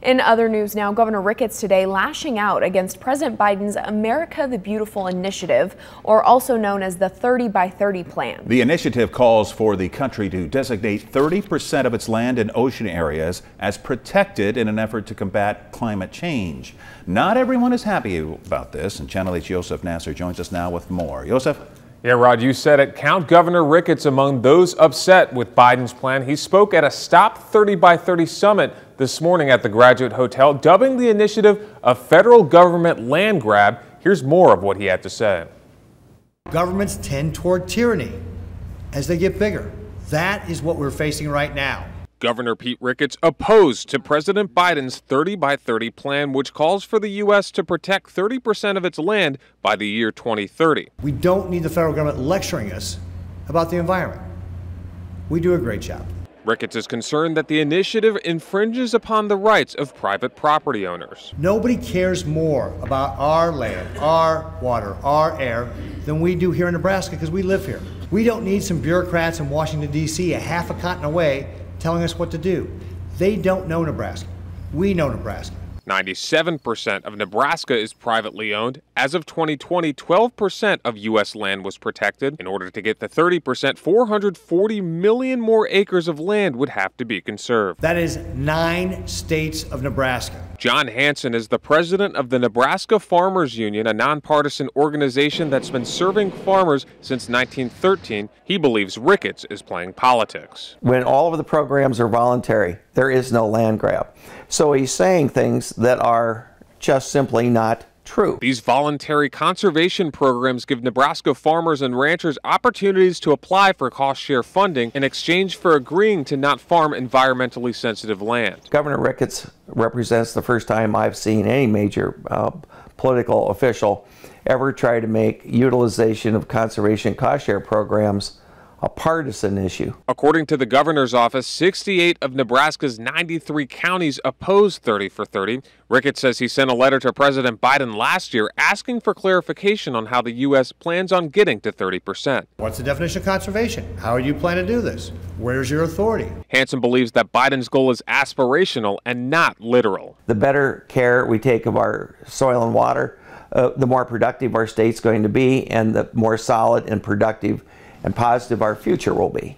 In other news now, Governor Ricketts today lashing out against President Biden's America the Beautiful initiative, or also known as the 30 by 30 plan. The initiative calls for the country to designate 30% of its land and ocean areas as protected in an effort to combat climate change. Not everyone is happy about this, and Channel 8's Yosef Nasser joins us now with more. Yosef? Yeah, Rod, you said it. Count Governor Ricketts among those upset with Biden's plan. He spoke at a Stop 30 by 30 summit this morning at the Graduate Hotel, dubbing the initiative a federal government land grab. Here's more of what he had to say. Governments tend toward tyranny as they get bigger. That is what we're facing right now. Governor Pete Ricketts opposed to President Biden's 30 by 30 plan, which calls for the U.S. to protect 30% of its land by the year 2030. We don't need the federal government lecturing us about the environment. We do a great job. Ricketts is concerned that the initiative infringes upon the rights of private property owners. Nobody cares more about our land, our water, our air than we do here in Nebraska because we live here. We don't need some bureaucrats in Washington, D.C. a half a continent away telling us what to do. They don't know Nebraska. We know Nebraska. 97% of Nebraska is privately owned. As of 2020, 12% of U.S. land was protected. In order to get the 30%, 440 million more acres of land would have to be conserved. That is 9 states of Nebraska. John Hansen is the president of the Nebraska Farmers Union, a nonpartisan organization that's been serving farmers since 1913. He believes Ricketts is playing politics. When all of the programs are voluntary, there is no land grab. So he's saying things that are just simply not true. These voluntary conservation programs give Nebraska farmers and ranchers opportunities to apply for cost-share funding in exchange for agreeing to not farm environmentally sensitive land. Governor Ricketts represents the first time I've seen any major political official ever try to make utilization of conservation cost-share programs a partisan issue. According to the governor's office, 68 of Nebraska's 93 counties oppose 30 for 30. Ricketts says he sent a letter to President Biden last year asking for clarification on how the U.S. plans on getting to 30%. What's the definition of conservation? How do you plan to do this? Where's your authority? Hansen believes that Biden's goal is aspirational and not literal. The better care we take of our soil and water, the more productive our state's going to be, and the more solid and productive and positive our future will be.